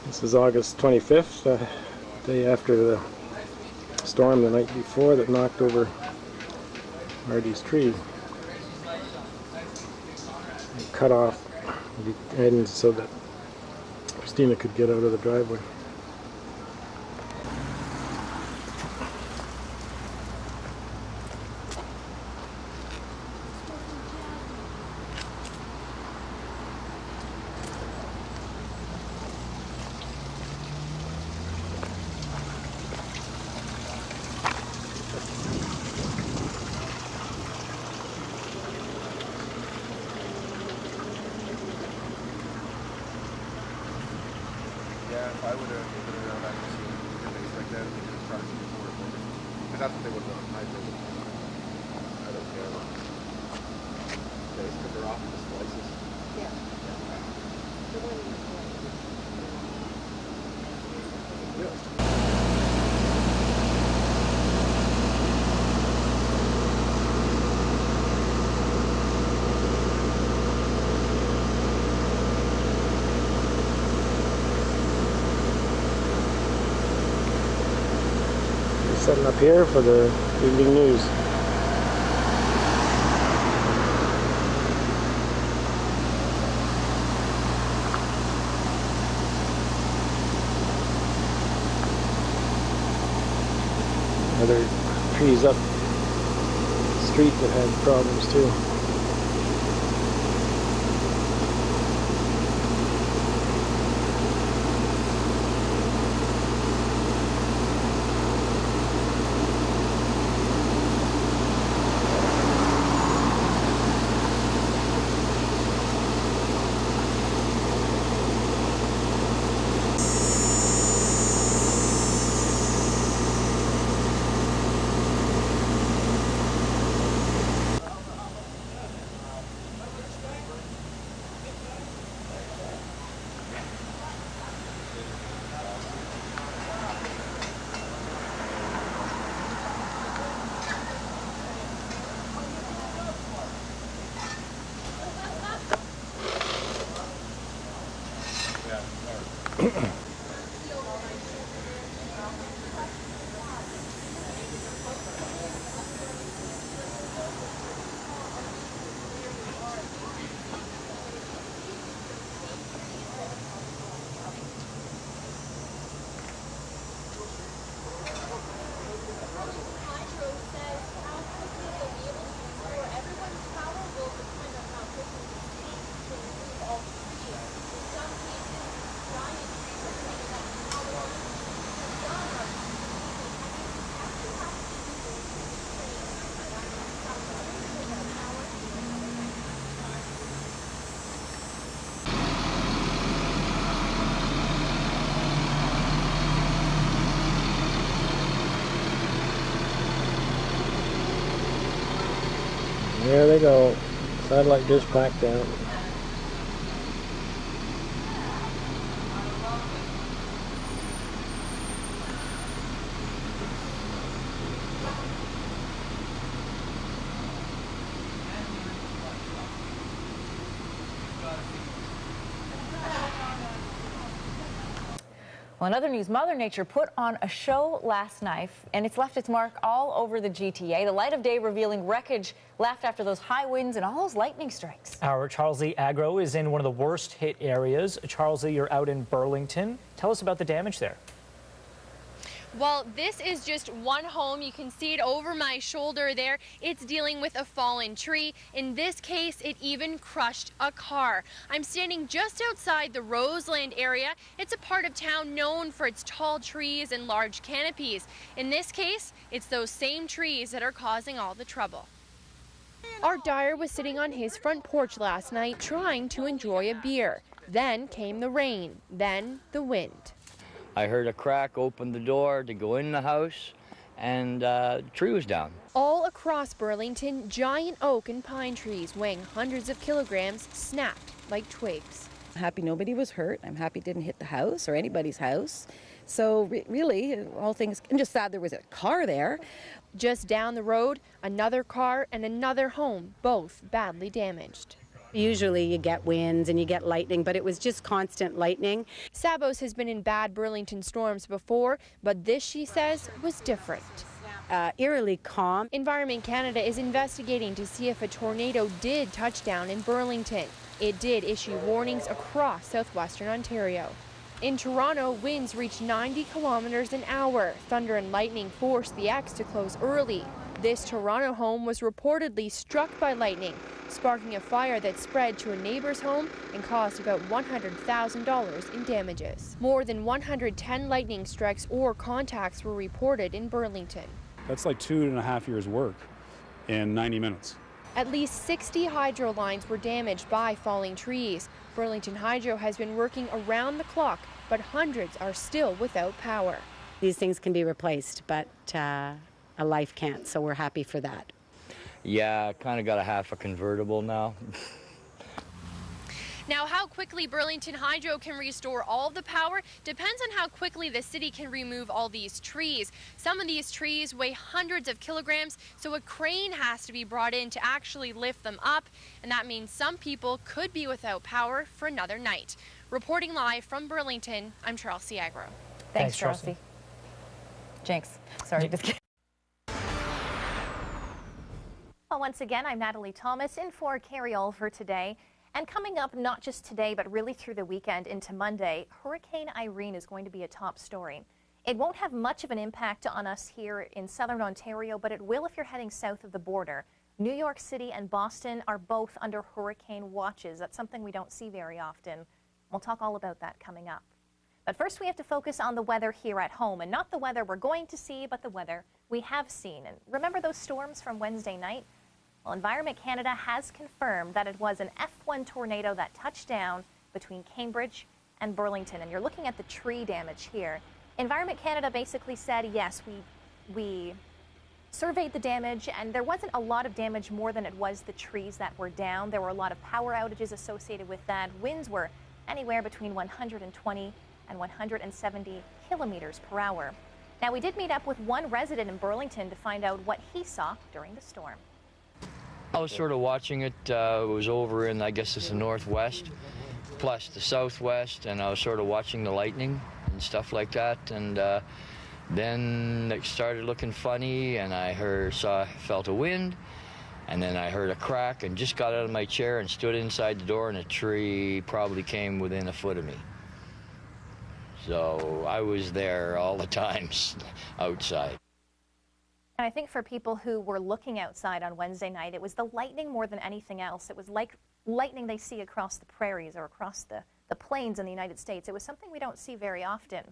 This is August 25th, day after the storm the night before that knocked over Artie's tree. It cut off the ends so that Christina could get out of the driveway. If I would have been around that things like that, they could have charged me for it. Because that's what they would have done. I don't care. They just cut her off into slices. Yeah. The one you Setting up here for the evening news. Other trees up the street that had problems too. There they go. Satellite dish back down. Well, in other news, Mother Nature put on a show last night, and it's left its mark all over the GTA. The light of day revealing wreckage left after those high winds and all those lightning strikes. Our Charles Lee Agro is in one of the worst hit areas. Charles Lee, you're out in Burlington. Tell us about the damage there. Well, this is just one home. You can see it over my shoulder there. It's dealing with a fallen tree. In this case, it even crushed a car. I'm standing just outside the Roseland area. It's a part of town known for its tall trees and large canopies. In this case, it's those same trees that are causing all the trouble. Art Dyer was sitting on his front porch last night trying to enjoy a beer. Then came the rain, then the wind. I heard a crack, opened the door to go in the house, and the tree was down. All across Burlington, giant oak and pine trees weighing hundreds of kilograms snapped like twigs. I'm happy nobody was hurt. I'm happy it didn't hit the house or anybody's house. So really, all things, I'm just sad there was a car there. Just down the road, another car and another home, both badly damaged. Usually you get winds and you get lightning, but it was just constant lightning. SABOS has been in bad Burlington storms before, but this, she says, was different. Eerily calm. Environment Canada is investigating to see if a tornado did touch down in Burlington. It did issue warnings across southwestern Ontario. In Toronto, winds reached 90 kilometers an hour. Thunder and lightning forced the X to close early. This Toronto home was reportedly struck by lightning, sparking a fire that spread to a neighbor's home and caused about $100,000 in damages. More than 110 lightning strikes or contacts were reported in Burlington. That's like 2.5 years' work in 90 minutes. At least 60 hydro lines were damaged by falling trees. Burlington Hydro has been working around the clock, but hundreds are still without power. These things can be replaced, but a life can't, so we're happy for that. Yeah, I kind of got a half a convertible now. Now, how quickly Burlington Hydro can restore all of the power depends on how quickly the city can remove all these trees. Some of these trees weigh hundreds of kilograms, so a crane has to be brought in to actually lift them up, and that means some people could be without power for another night. Reporting live from Burlington, I'm Chelsea Agro. Thanks, Chelsea. Chelsea. Jinx. Sorry, just kidding. Well, once again, I'm Natalie Thomas in for Carrie Oliver today. And coming up, not just today, but really through the weekend into Monday, Hurricane Irene is going to be a top story. It won't have much of an impact on us here in southern Ontario, but it will if you're heading south of the border. New York City and Boston are both under hurricane watches. That's something we don't see very often. We'll talk all about that coming up. But first, we have to focus on the weather here at home, and not the weather we're going to see, but the weather we have seen. And remember those storms from Wednesday night? Well, Environment Canada has confirmed that it was an F1 tornado that touched down between Cambridge and Burlington. And you're looking at the tree damage here. Environment Canada basically said, yes, we surveyed the damage, and there wasn't a lot of damage more than it was the trees that were down. There were a lot of power outages associated with that. Winds were anywhere between 120 and 170 kilometers per hour. Now, we did meet up with one resident in Burlington to find out what he saw during the storm. I was sort of watching it. It was over in, I guess it's the northwest, plus the southwest, and I was sort of watching the lightning and stuff like that. And then it started looking funny, and I felt a wind, and then I heard a crack, and just got out of my chair and stood inside the door, and a tree probably came within a foot of me. So I was there all the times outside. And I think for people who were looking outside on Wednesday night, it was the lightning more than anything else. It was like lightning they see across the prairies or across the plains in the United States. It was something we don't see very often.